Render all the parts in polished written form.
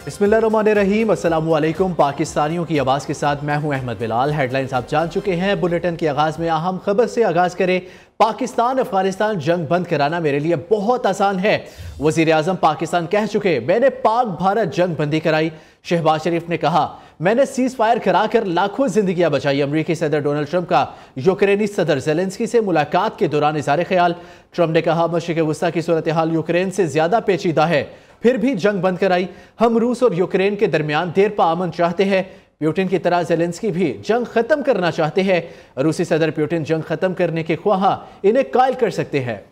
बिस्मिल्लाहिर्रहमानिर्रहीम। अस्सलामु अलैकुम। पाकिस्तानियों की आवाज़ के साथ मैं हूं अहमद बिलाल। हेडलाइंस आप जान चुके हैं। बुलेटिन के आगाज़ में अहम खबर से आगाज़ करें। पाकिस्तान अफगानिस्तान जंग बंद कराना मेरे लिए बहुत आसान है। वज़ीर आज़म पाकिस्तान कह चुके, मैंने पाक भारत जंग बंदी कराई। शहबाज शरीफ ने कहा, मैंने सीज फायर कराकर लाखों जिंदगियां बचाई। अमरीकी सदर डोनाल्ड ट्रंप का यूक्रेनी सदर ज़ेलेंस्की से मुलाकात के दौरान इज़हार ख्याल। ट्रंप ने कहा, मशरिक़ वस्ता की सूरत हाल यूक्रेन से ज्यादा पेचीदा है, फिर भी जंग बंद कराई। हम रूस और यूक्रेन के दरमियान देर पा अमन चाहते हैं। पुतिन की तरह ज़ेलेंस्की भी जंग खत्म करना चाहते हैं। रूसी सदर पुतिन जंग खत्म करने के ख्वाहा इन्हें कायल कर सकते हैं।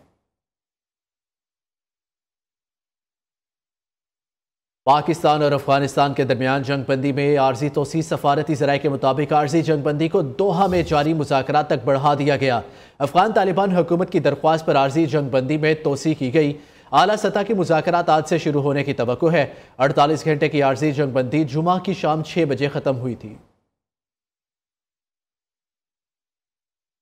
पाकिस्तान और अफगानिस्तान के दरमियान जंग बंदी में आर्जी तोसी। सफारती ज़राए के मुताबिक आर्जी जंग बंदी को दोहा में जारी मुज़ाकरात तक बढ़ा दिया गया। अफगान तालिबान हुकूमत की दरख्वास्त पर आर्जी जंग बंदी में तोसी की गई। आला सतह की मुज़ाकरात आज से शुरू होने की तवक्को है। 48 घंटे की आर्जी जंग बंदी जुमा की शाम 6 बजे ख़त्म हुई थी।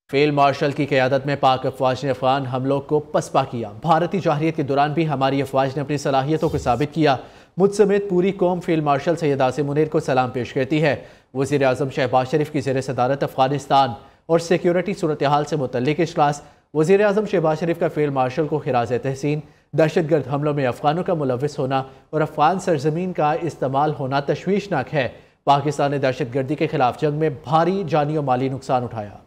फील्ड मार्शल की क़यादत में पाक अफवाज ने अफगान हमलों को पसपा किया। भारतीय जाहिरियत के दौरान भी हमारी अफवाज ने अपनी सलाहियतों को साबित किया। मुझ समेत पूरी कौम फील्ड मार्शल सैयद आसिम मुनीर को सलाम पेश करती है। वज़ीर आज़म शहबाज शरीफ की ज़ेर सदारत अफगानिस्तान और सिक्योरिटी सूरत हाल से मुतल्लिक़ इजलास। वज़ीर आज़म शहबाज शरीफ का फील्ड मार्शल को खिराज तहसीन। दहशतगर्द हमलों में अफगानों का मुलविस होना और अफगान सरजमीन का इस्तेमाल होना तशवीशनाक है। पाकिस्तान ने दहशतगर्दी के खिलाफ जंग में भारी जानी और माली नुकसान उठाया।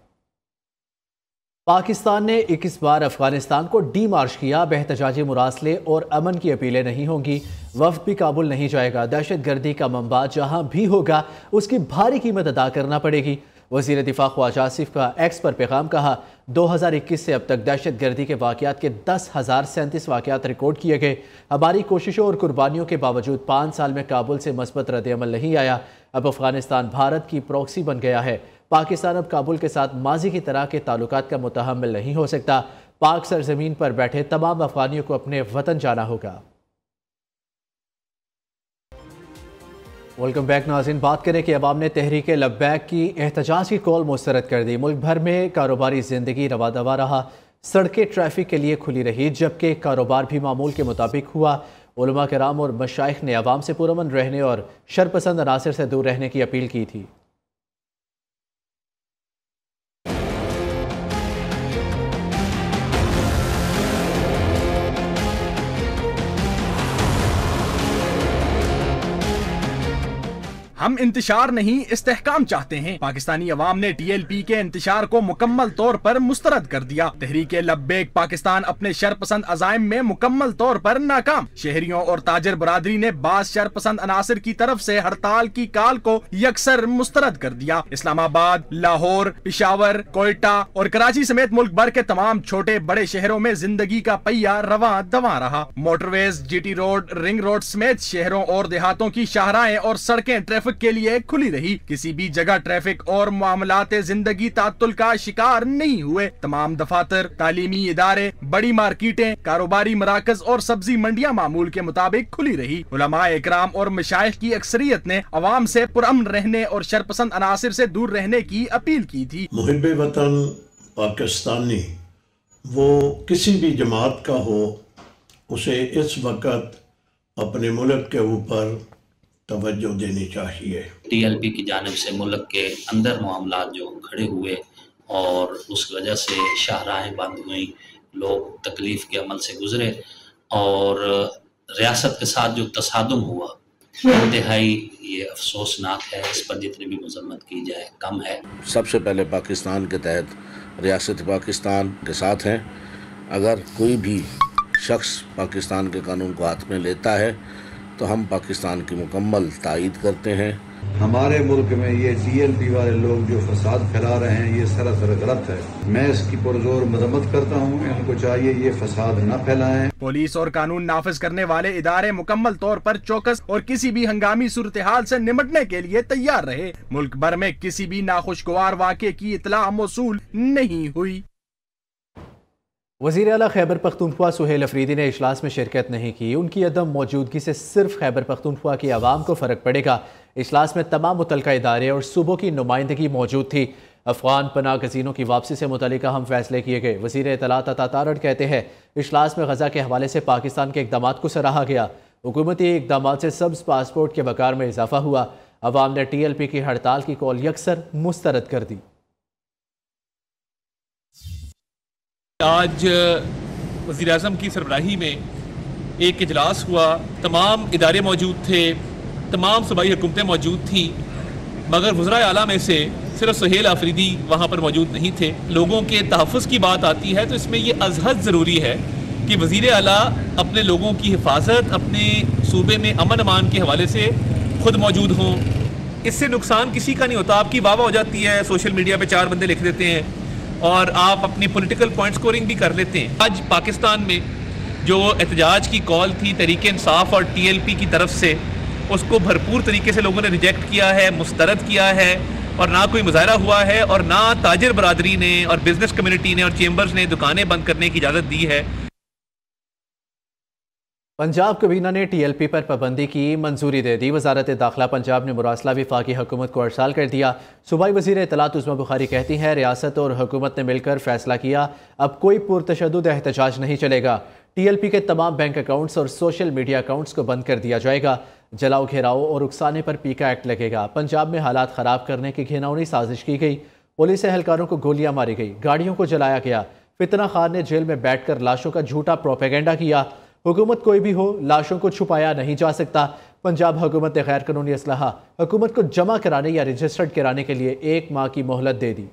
पाकिस्तान ने 21 बार अफगानिस्तान को डी मार्च किया। बेहतजाजी मुरासले और अमन की अपीलें नहीं होंगी। वफ्द भी काबुल नहीं जाएगा। दहशतगर्दी का मंबा जहां भी होगा उसकी भारी कीमत अदा करना पड़ेगी। वज़ीर दिफा ख्वाजा आसिफ का एक्स पर पैगाम कहा, 2021 से अब तक दहशतगर्दी के वाक़यात के 10,037 वाक़यात रिकॉर्ड किए गए। हमारी कोशिशों और कुर्बानियों के बावजूद 5 साल में काबुल से मस्बत रद्द-ए-अमल नहीं आया। अब अफगानिस्तान भारत की प्रॉक्सी बन गया है। पाकिस्तान अब काबुल के साथ माजी की तरह के ताल्लुकात का मुतहम्मिल नहीं हो सकता। पाक सरजमीन पर बैठे तमाम अफगानियों को अपने वतन जाना होगा। वेलकम बैक नाज़रीन। बात करें कि अवाम ने तहरीक लब्बैक की एहतजाज की कॉल मुस्तरद कर दी। मुल्क भर में कारोबारी ज़िंदगी रवा दवा रहा। सड़कें ट्रैफिक के लिए खुली रही, जबकि कारोबार भी मामूल के मुताबिक हुआ। उलमा कराम और मशाइख ने अवाम से पुरअमन रहने और शरपसंद अनासर से दूर रहने की अपील की थी। हम इंतशार नहीं इस्तेहकाम चाहते हैं। पाकिस्तानी अवाम ने TLP के इंतशार को मुकम्मल तौर पर मुस्तरद कर दिया। तहरीक लब्बैक पाकिस्तान अपने शरपसंद अज़ाइम में मुकम्मल तौर पर नाकाम। शहरियों और ताजर बरादरी ने बास शरपसंद अनासर की तरफ से हड़ताल की काल को यकसर मुस्तरद कर दिया। इस्लामाबाद, लाहौर, पिशावर, कोयटा और कराची समेत मुल्क भर के तमाम छोटे बड़े शहरों में जिंदगी का पहिया रवा दवा रहा। Motorways, GT road, ring road समेत शहरों और देहातों की शाहराएं और सड़कें ट्रैफिक के लिए खुली रही। किसी भी जगह ट्रैफिक और मामलाते जिंदगी तात्तुल का शिकार नहीं हुए। तमाम दफातर, तालीमी इदारे, बड़ी मार्केटें, कारोबारी मराकज और सब्जी मंडियां मामूल के मुताबिक खुली रही। उलमाए इकराम और मशाइख की अक्सरियत ने अवाम से पुरअमन रहने और शरपसंद अनासिर से दूर रहने की अपील की थी। मुहिब्बे वतन पाकिस्तानी वो किसी भी जमात का हो, उसे इस वक्त अपने मुल्क के ऊपर तवज्जो देनी चाहिए। TLP की जानिब से मुल्क के अंदर मामलात जो खड़े हुए और उस वजह से शाहराहें बंद हुई, लोग तकलीफ़ के अमल से गुजरे और रियासत के साथ जो तसादुम हुआ इंतहाई ये अफसोसनाक है। इस पर जितनी भी मजम्मत की जाए कम है। सबसे पहले पाकिस्तान के तहत रियासत पाकिस्तान के साथ हैं। अगर कोई भी शख्स पाकिस्तान के कानून को हाथ में लेता है तो हम पाकिस्तान की मुकम्मल तायीद करते हैं। हमारे मुल्क में ये TLP वाले लोग जो फसाद फैला रहे हैं ये सरासर गलत है। मैं इसकी पुरजोर मजम्मत करता हूँ। इनको चाहिए ये फसाद न फैलाएं। पुलिस और कानून नाफिज करने वाले इदारे मुकम्मल तौर पर चौकस और किसी भी हंगामी सूरत हाल से निमटने के लिए तैयार रहे। मुल्क भर में किसी भी नाखुशगवार वाक़े की इतला मौसूल नहीं हुई। वज़ीर आला खैबर पख्तूनख्वा सुहेल अफरीदी ने इजलास में शिरकत नहीं की। उनकी अदम मौजूदगी से सिर्फ खैबर पख्तूनख्वा की आवाम को फ़र्क पड़ेगा। इजलास में तमाम मुतल्लिका इदारे और सूबों की नुमाइंदगी मौजूद थी। अफगान पनाह गज़ीनों की वापसी से मुतल्लिक अहम फैसले किए गए। वज़ीर इत्तलात अता तारड़ कहते हैं, इजलास में गजा के हवाले से पाकिस्तान के इक़दामात को सराहा गया। हुकूमती इकदामात से सब्ज पासपोर्ट के वकार में इजाफा हुआ। अवाम ने TLP की हड़ताल की कॉल यकसर मुस्तरद कर दी। आज वज़ीर-ए-आज़म की सरबराही में एक इजलास हुआ, तमाम इदारे मौजूद थे, तमाम सूबाई हुकूमतें मौजूद थीं, मगर वज़राए आला में से सिर्फ सुहेल आफरीदी वहाँ पर मौजूद नहीं थे। लोगों के तहफ़्फ़ुज़ की बात आती है तो इसमें ये अज़हद ज़रूरी है कि वज़ीर आला अपने लोगों की हिफाजत, अपने सूबे में अमन अमान के हवाले से खुद मौजूद हों। इससे नुकसान किसी का नहीं होता। आपकी वाह हो जाती है, सोशल मीडिया पे 4 बंदे लिख देते हैं और आप अपनी पॉलिटिकल पॉइंट स्कोरिंग भी कर लेते हैं। आज पाकिस्तान में जो एहतजाज की कॉल थी तहरीक इंसाफ और TLP की तरफ से, उसको भरपूर तरीके से लोगों ने रिजेक्ट किया है, मुस्तरद किया है, और ना कोई मुजाहरा हुआ है और ना ताजिर बरादरी ने और बिजनेस कम्युनिटी ने और चेंबर्स ने दुकानें बंद करने की इजाज़त दी है। पंजाब कबीना ने TLP पर पाबंदी की मंजूरी दे दी। वजारत दाखिला पंजाब ने मुरासला वफाकी हुकूमत को अरसाल कर दिया। सूबाई वज़ीर इत्तलात उस्मा बुखारी कहती हैं, रियासत और हुकूमत ने मिलकर फैसला किया, अब कोई पुरतशद्दुद एहतजाज नहीं चलेगा। TLP के तमाम बैंक अकाउंट्स और सोशल मीडिया अकाउंट्स को बंद कर दिया जाएगा। जलाओ, घेराव और उकसाने पर पीका एक्ट लगेगा। पंजाब में हालात ख़राब करने की घिनौनी साजिश की गई। पुलिस एहलकारों को गोलियां मारी गई, गाड़ियों को जलाया गया। फितना खान ने जेल में बैठकर लाशों का झूठा प्रोपेगेंडा किया। हुकूमत कोई भी हो, लाशों को छुपाया नहीं जा सकता। पंजाब हुकूमत ने गैर कानूनी असलहा हुकूमत को जमा कराने या रजिस्टर्ड कराने के लिए 1 माह की मोहलत दे दी।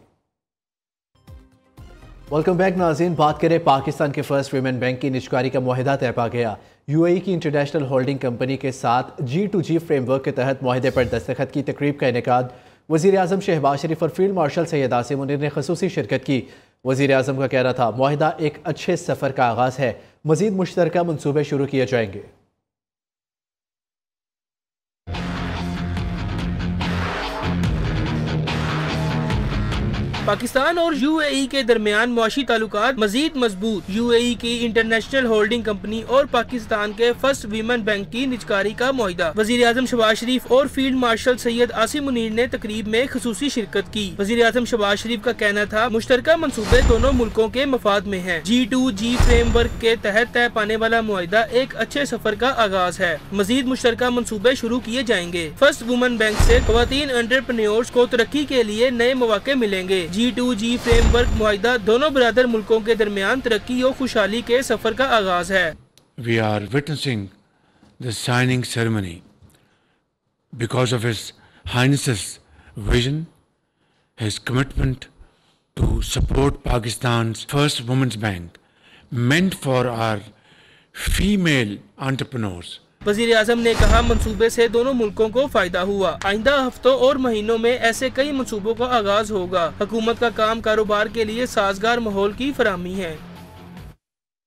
वेलकम बैक नाज़रीन। बात करें पाकिस्तान के फर्स्ट वीमेन बैंक की निजकारी का मुआहिदा तय पा गया। UAE की इंटरनेशनल होल्डिंग कंपनी के साथ G2G फ्रेमवर्क के तहत मुआहिदे पर दस्तखत की तकरीब का इनेकाद वज़ीर आज़म शहबाज शरीफ और फील्ड मार्शल सैयद आसिम मुनीर ने खसूसी शिरकत की। वज़ीर आज़म का कहना था, मुआहिदा एक अच्छे सफ़र का आगाज़ है, मज़ीद मुश्तरका मनसूबे शुरू किए जाएंगे। पाकिस्तान और UAE के दरमियान मुआशी ताल्लुकात मजीद मजबूत। UAE की इंटरनेशनल होल्डिंग कंपनी और पाकिस्तान के फर्स्ट वीमेन बैंक की निजकारी का मुआहिदा। वज़ीर आज़म शहबाज शरीफ और फील्ड मार्शल सैयद आसिम मुनीर ने तकरीब में खसूसी शिरकत की। वज़ीर आज़म शहबाज शरीफ का कहना था, मुश्तरका मनसूबे दोनों मुल्कों के मफाद में हैं। G2G फ्रेमवर्क के तहत तय पाने वाला मुआहिदा एक अच्छे सफर का आगाज है, मजीद मुश्तरका मनसूबे शुरू किए जाएंगे। फर्स्ट वुमन बैंक से ख्वातीन एंटरप्रेन्योर्स को तरक्की के लिए नए मौके मिलेंगे। G2G फ्रेमवर्क मुआहिदा दोनों बरादर मुल्कों के दरमियान तरक्की और खुशहाली के सफर का आगाज है। We are witnessing the signing ceremony because of His Highness's vision, his commitment to support Pakistan's first women's bank, meant for our female entrepreneurs. वज़ीर आज़म ने कहा, मंसूबे से दोनों मुल्कों को फायदा हुआ। आइंदा हफ्तों और महीनों में ऐसे कई मंसूबों का आगाज होगा। हुकूमत का काम कारोबार के लिए साजगार माहौल की फराहमी है।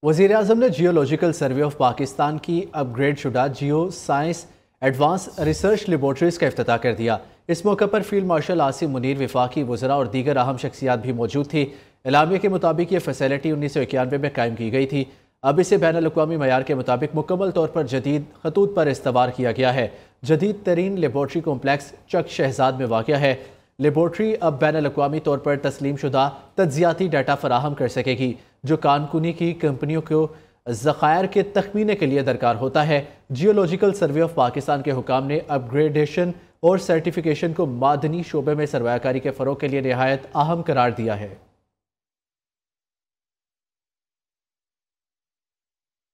वज़ीर आज़म ने जियोलॉजिकल सर्वे ऑफ पाकिस्तान की अपग्रेड शुदा geo science advance research laboratories का इफ्तिताह कर दिया। इस मौके पर फील्ड मार्शल आसिम मुनीर, वफाकी वज़रा और दीगर अहम शख्सियात भी मौजूद थी। एलामिया के मुताबिक ये फैसिलिटी 1991 में कायम की गई थी। अब इसे बैनुल-अक़वामी मयार के मुताबिक मुकम्मल तौर पर जदीद खतूत पर इस्तवार किया गया है। जदीद तरीन लेबॉर्ट्री कॉम्प्लेक्स चक शहजाद में वाक़या है। लेबॉर्ट्री अब बैनुल-अक़वामी तौर पर तस्लीम शुदा तज्ज़ियाती डाटा फराहम कर सकेगी, जो कानकुनी की कंपनियों को ज़ख़ायर के तखमीने के लिए दरकार होता है। जियोलॉजिकल सर्वे ऑफ पाकिस्तान के हुकाम ने अपग्रेडेशन और सर्टिफिकेशन को मादनी शोबे में सरमायाकारी के फ़रोग़ के लिए निहायत अहम करार दिया है।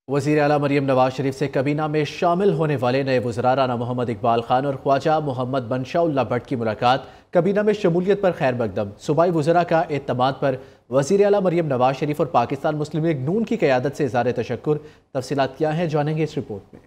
वज़ीर आला मरियम नवाज शरीफ से कबीना में शामिल होने वाले नए वज़रा राना मोहम्मद इकबाल खान और ख्वाजा मोहम्मद मनशाउल्लाह भट्ट की मुलाकात कबीना में शमूलियत पर खैर मकदम। सूबाई वज़रा का एतमाद पर वज़ीर आला मरियम नवाज शरीफ और पाकिस्तान मुस्लिम लीग नून की क़यादत से इज़हार तशक्कुर। तफसीलात क्या हैं, जानेंगे इस रिपोर्ट में।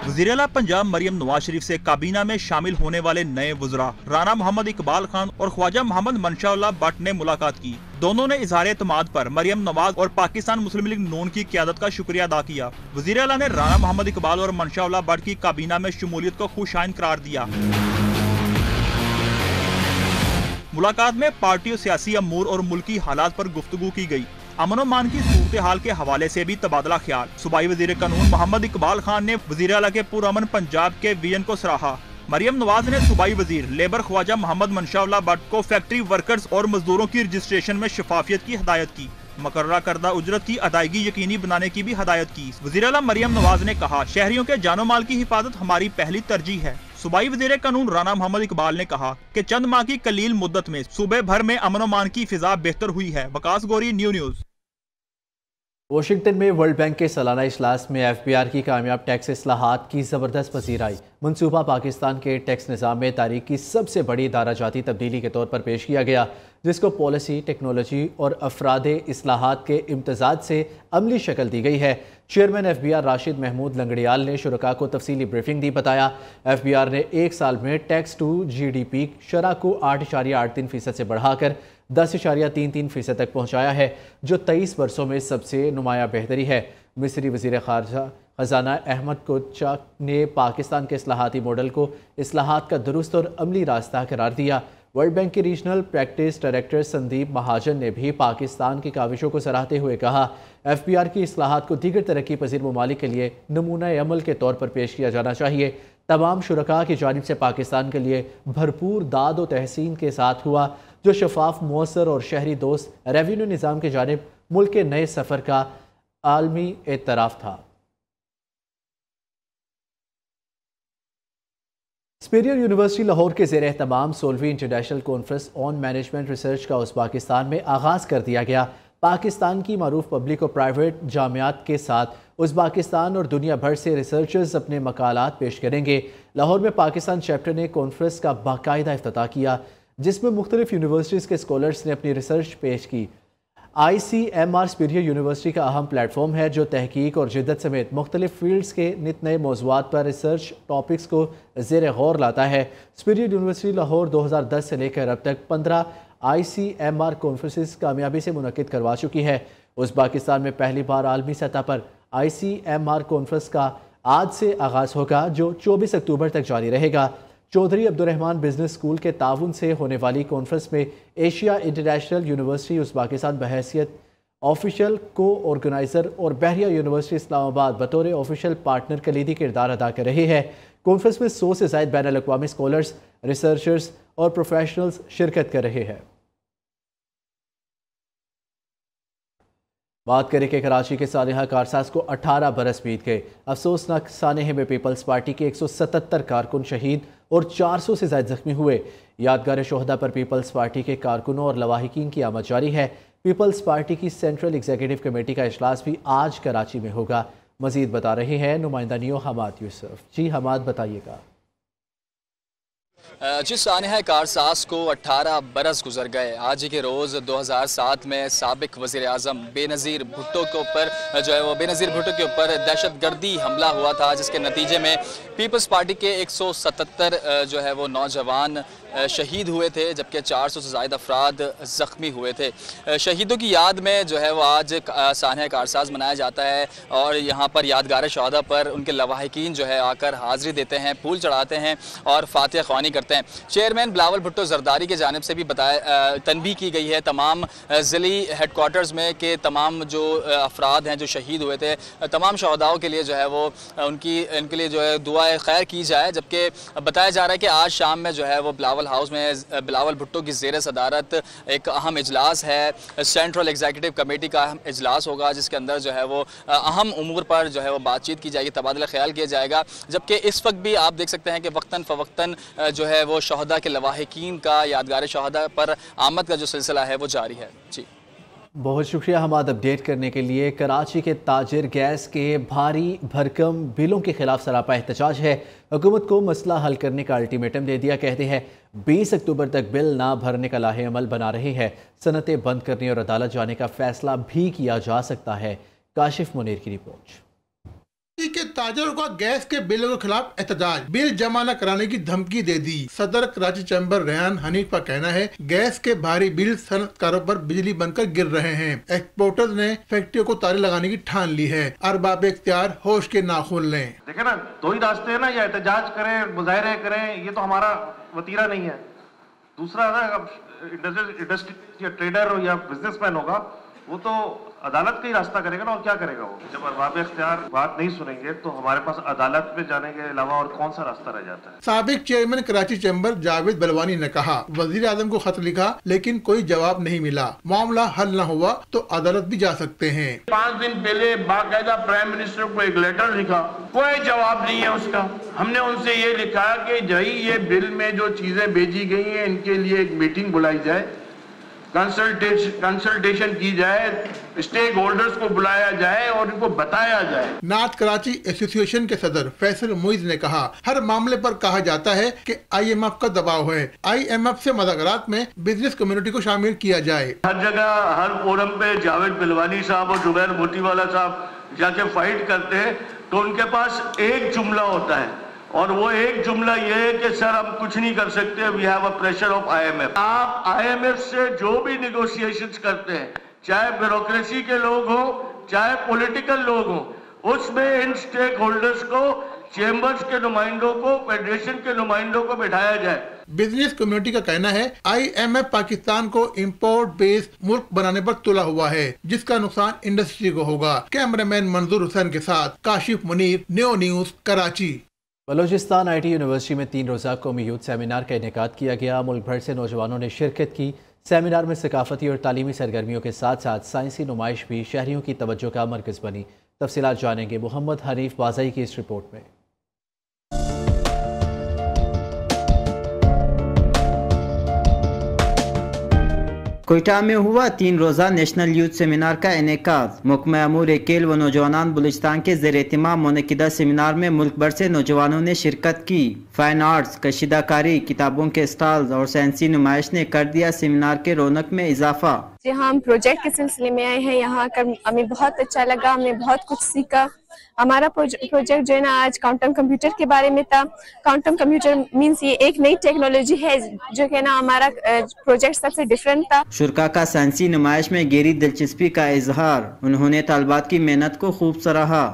वज़ीर आला पंजाब मरियम नवाज शरीफ से काबीना में शामिल होने वाले नए वज़रा राना मोहम्मद इकबाल खान और ख्वाजा मोहम्मद मनशाउल्लाह भट्ट ने मुलाकात की। दोनों ने इज़हार एतमाद पर मरियम नवाज और पाकिस्तान मुस्लिम लीग नून की क़यादत का शुक्रिया अदा किया। वज़ीर आला ने राना मोहम्मद इकबाल और मनशाउल्लाह भट्ट की काबीना में शमूलियत को खुशाइन करार दिया। मुलाकात में पार्टी और सियासी अमूर और मुल्की हालात पर गुफ्तगू की गई। अमन मान की सूरत हाल के हवाले से भी तबादला ख्याल। सूबाई वज़ीर कानून मोहम्मद इकबाल खान ने वज़ीर आला के पुरअमन पंजाब के विजन को सराहा। مریم نواز نے صوبائی وزیر لیبر خواجہ محمد منشاء اللہ بٹ کو فیکٹری ورکرز اور مزدوروں کی رجسٹریشن میں شفافیت کی ہدایت کی، مقررہ کردہ اجرت کی ادائیگی یقینی بنانے کی بھی ہدایت کی۔ وزیر اعلیٰ مریم نواز نے کہا، شہریوں کے جان و مال کی حفاظت ہماری پہلی ترجیح ہے۔ صوبائی وزیر قانون رانا محمد اقبال نے کہا کہ چند ماہ کی قلیل مدت میں صوبے بھر میں امن و امان کی فضا بہتر ہوئی ہے۔ وقاص گوری، نیوز۔ واشنگٹن میں ورلڈ بینک کے سالانہ اجلاس میں ایف بی آر کی کامیاب ٹیکس اصلاحات کی زبردست پذیرائی۔ منصوبہ پاکستان کے ٹیکس نظام میں تاریخ کی سب سے بڑی ادارہ جاتی تبدیلی کے طور پر پیش کیا گیا، جس کو پالیسی، ٹیکنالوجی اور افراد اصلاحات کے امتزاج سے عملی شکل دی گئی ہے۔ Chairman F B R Rashid Mahmood Langrial نے شرکاء کو تفصیلی بریفنگ دی۔ بتایا، ایف بی آر نے ایک سال میں tax to G D P شرح کو 8.83% سے بڑھا کر 10.33% تک پہنچایا ہے، جو 23 برسوں میں سب سے نمایاں بہتری ہے۔ مصری وزیر خارجہ خزانہ احمد کوچا نے پاکستان کے اصلاحاتی ماڈل کو اصلاحات کا درست اور عملی راستہ قرار دیا۔ ورلڈ بینک کے ریجنل پریکٹس ڈائریکٹر سندیپ مہاجن نے بھی پاکستان کی کاوشوں کو سراہتے ہوئے کہا، ایف بی آر کی اصلاحات کو دیگر ترقی پذیر ممالک کے لیے نمونہ عمل کے طور پر پیش کیا جانا چاہیے۔ تمام شرکاء کی جانب سے پاکستان کے لیے بھرپور داد و تحسین کے ساتھ ہوا، جو شفاف، مؤثر اور شہری دوست ریونیو نظام کی جانب ملک کے نئے سفر کا عالمی اعتراف تھا۔ سپیریئر یونیورسٹی لاہور کے زیر اہتمام 16ویں international conference on management research کا ازبکستان میں آغاز کر دیا گیا۔ پاکستان کی معروف پبلک اور پرائیویٹ جامعات کے ساتھ ازبکستان اور دنیا بھر سے ریسرچرز اپنے مقالات پیش کریں گے۔ لاہور میں پاکستان چیپٹر نے کانفرنس کا باقاعدہ افتتاح کیا، جس میں مختلف یونیورسٹیز کے اسکالرز نے اپنی ریسرچ پیش کی۔ I C M R superior university کا اہم پلیٹ فارم ہے، جو تحقیق اور جدت سمیت مختلف فیلڈز کے نت نئے موضوعات پر ریسرچ ٹاپکس کو زیر غور لاتا ہے۔ سپیریئر یونیورسٹی لاہور 2010 سے لے کر اب تک 15 آئی سی ایم آر کانفرنسز کامیابی سے منعقد کروا چکی ہے۔ ازبکستان میں پہلی بار عالمی سطح پر آئی سی ایم آر کانفرنس کا آج سے آغاز ہوگا، جو 24 اکتوبر تک جاری رہے گا۔ چودھری عبدالرحمان بزنس اسکول کے تعاون سے ہونے والی کانفرنس میں ایشیا انٹرنیشنل یونیورسٹی ازبکستان بحیثیت آفیشیل کو آرگنائزر اور بحریہ یونیورسٹی اسلام آباد بطور آفیشیل پارٹنر کلیدی کردار ادا کر رہی ہے۔ کانفرنس میں 100 سے زائد بین الاقوامی اسکالرز، ریسرچرز اور پروفیشنلز شرکت کر رہے ہیں۔ بات کریں کہ کراچی کے سانحہ کارساز کو 18 برس بیت گئے۔ افسوسناک سانحے میں پیپلز پارٹی کے 177 کارکن شہید اور 400 سے زائد زخمی ہوئے۔ یادگار شہداء پر پیپلز پارٹی کے کارکنوں اور لواحقین کی آمد جاری ہے۔ پیپلز پارٹی کی سینٹرل ایگزیکٹو کمیٹی کا اجلاس بھی آج کراچی میں ہوگا۔ مزید بتا رہے ہیں نمائندہ نیو حماد یوسف۔ جی حماد، بتائیے گا۔ جس سانحہ کارساز کو 18 برس گزر گئے، آج کے روز 2007 میں سابق وزیر اعظم بے نظیر بھٹو کے اوپر دہشت گردی حملہ ہوا تھا، جس کے نتیجے میں پیپلز پارٹی کے 177 وہ نوجوان شہید ہوئے تھے، جبکہ 400 سے زائد افراد زخمی ہوئے تھے۔ شہیدوں کی یاد میں وہ آج سانحہ کارساز منایا جاتا ہے، اور یہاں پر یادگار شہداء پر ان کے لواحقین آ کر حاضری دیتے ہیں، پھول چڑھاتے ہیں اور فاتحہ خوانی کرتے ہیں۔ چیئرمین بلاول بھٹو زرداری کی جانب سے بھی تنبیہ کی گئی ہے تمام ضلعی ہیڈ کوارٹرز میں کہ تمام جو افراد ہیں جو شہید ہوئے تھے، تمام شہداؤں کے لیے وہ ان کے لیے دعائے خیر کی جائے۔ جبکہ بتایا جا رہا ہے کہ آج شام میں وہ بلاول ہاؤس میں بلاول بھٹو کی زیر صدارت ایک اہم اجلاس ہے، سینٹرل ایگزیکٹو کمیٹی کا اہم اجلاس ہوگا، جس کے اندر وہ اہم امور پر وہ بات چیت کی جائے گی، تبادلہ خیال کیا جائے گا۔ جبکہ اس وقت بھی آپ دیکھ سکتے ہیں کہ وقتاً فوقتاً وہ شہداء کے لواحقین کا، یادگار شہداء پر آمد کا جو سلسلہ ہے وہ جاری ہے۔ جی بہت شکریہ حماد، اپڈیٹ کرنے کے لیے۔ کراچی کے تاجر گیس کے بھاری بھرکم بلوں کے خلاف سراپا احتجاج ہے۔ حکومت کو مسئلہ حل کرنے کا الٹیمیٹم دے دیا، کہتے ہیں 20 اکتوبر تک بل نہ بھرنے کا لاہے عمل بنا رہے ہیں۔ صنعتیں بند کرنے اور عدالت جانے کا فیصلہ بھی کیا جا سکتا ہے۔ کاشف منیر کی رپورٹ۔ کے تاجروں کا گیس کے بلوں کے خلاف احتجاج، بل جمع نہ کرانے کی دھمکی دے دی۔ صدر کراچی چیمبر ریحان حنیف کا کہنا ہے گیس کے بھاری بل صنعت کاروں پر بجلی بن کر گر رہے ہیں۔ ایکسپورٹرز نے فیکٹریوں کو تالے لگانے کی ٹھان لی ہے۔ ارباب اختیار ہوش کے ناخن لیں۔ دیکھیں نا، دو ہی راستے ہیں نا، یا احتجاج کریں، مظاہرے کریں، یہ تو ہمارا وتیرہ نہیں ہے۔ دوسرا نا، انڈسٹری یا ٹریڈر یا بزنس مین ہوگا، وہ تو अदालत का ही रास्ता करेगा ना, और क्या करेगा वो? जब अरबाब इख्तियार बात नहीं सुनेंगे तो हमारे पास अदालत में जाने के अलावा और कौन सा रास्ता रह जाता है? साबिक चेयरमैन कराची चैम्बर जावेद बलवानी ने कहा, वजीर आजम को खत लिखा लेकिन कोई जवाब नहीं मिला, मामला हल न हुआ तो अदालत भी जा सकते हैं। 5 दिन पहले बाकायदा प्राइम मिनिस्टर को एक लेटर लिखा, कोई जवाब नहीं है उसका। हमने उनसे ये लिखा कि भाई ये बिल में जो चीजें भेजी गई हैं इनके लिए एक मीटिंग बुलाई जाए, कंसल्टेशन की जाए, स्टेक होल्डर्स को बुलाया जाए और इनको बताया जाए। नॉर्थ कराची एसोसिएशन के सदर फैसल मुइज ने कहा, हर मामले पर कहा जाता है कि IMF का दबाव है, IMF से मुज़ाकरात में बिजनेस कम्युनिटी को शामिल किया जाए। हर जगह हर फोरम पे जावेद बिलवानी साहब और जुबैर मोतीवाला साहब जाके फाइट करते हैं तो उनके पास एक जुमला होता है और वो एक जुमला ये है कि सर हम कुछ नहीं कर सकते, we have a pressure of IMF। आप IMF से जो भी निगोशिएशंस करते हैं, चाहे ब्यूरोक्रेसी के लोग हो चाहे पॉलिटिकल लोग हो, उसमें इन स्टेक होल्डर्स को, चेंबर्स के नुमाइंदों को, फेडरेशन के नुमाइंदों को बिठाया जाए। बिजनेस कम्युनिटी का कहना है IMF पाकिस्तान को इंपोर्ट बेस्ड मुल्क बनाने पर तुला हुआ है, जिसका नुकसान इंडस्ट्री को होगा। कैमरामैन मंजूर हुसैन के साथ Kashif Munir, new news Karachi. Balochistan IT university में 3 रोज़ा कौमी यूथ सेमिनार का इनेकाद किया गया। मुल्क भर से नौजवानों ने शिरकत की। सेमिनार में सकाफती और तालीमी सरगर्मियों के साथ साथ साइंसी नुमाइश भी शहरियों की तवज्जो का मरकज़ बनी। तफसीलात जानेंगे मोहम्मद हनीफ बाज़ई की इस रिपोर्ट में। कोयटा में हुआ 3 रोज़ा नेशनल यूथ सेमिनार का इनेकाद। मुकमा अमूर खेल व नौजवान बलूचिस्तान के ज़ेर एहतमाम मुनक़िदा सेमिनार में मुल्क भर से नौजवानों ने शिरकत की। फ़ाइन आर्ट्स, कशीदाकारी, किताबों के स्टॉल्स और साइंसी नुमाइश ने कर दिया सेमिनार के रौनक में इजाफा। जी हाँ, हम प्रोजेक्ट के सिलसिले में आए हैं, यहाँ आकर हमें बहुत अच्छा लगा, हमने बहुत कुछ सीखा। हमारा प्रोजेक्ट जो है ना आज क्वांटम कंप्यूटर के बारे में था। क्वांटम कंप्यूटर मींस ये एक नई टेक्नोलॉजी है जो कि ना हमारा प्रोजेक्ट सबसे डिफरेंट था। शुरा का साइंसी नुमाइश में गहरी दिलचस्पी का इजहार, उन्होंने तालिबात की मेहनत को खूब सराहा।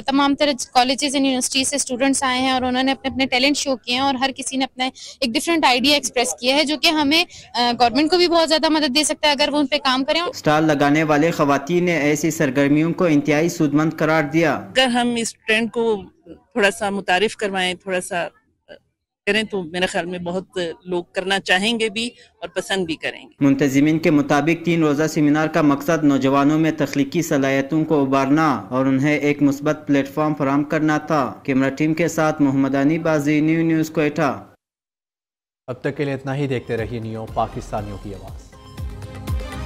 तमाम तरह कॉलेजेस एंड यूनिवर्सिटी से स्टूडेंट्स आए हैं और उन्होंने अपने अपने टैलेंट शो किए हैं और हर किसी ने अपना एक डिफरेंट आइडिया एक्सप्रेस किया है जो कि हमें गवर्नमेंट को भी बहुत ज्यादा मदद दे सकता है अगर वो उन पे काम करें। स्टॉल लगाने वाले खवातीन ने ऐसी सरगर्मियों को इंतहाई सूदमंद करार दिया। अगर हम इस ट्रेंड को थोड़ा सा मुतारिफ करवाएं, थोड़ा सा करें तो मेरे ख्याल में बहुत लोग करना चाहेंगे भी और पसंद भी करेंगे। मुंतजिमिन के मुताबिक 3 रोज़ा सेमिनार का मकसद नौजवानों में तख्लीकी सलाहियतों को उबारना और उन्हें एक मुस्बत प्लेटफॉर्म फराहम करना था। कैमरा टीम के साथ मोहम्मद अनी बाजी, न्यू न्यूज़ कोयटा। अब तक के लिए इतना ही। देखते रहिए न्यू पाकिस्तानियों की आवाज़।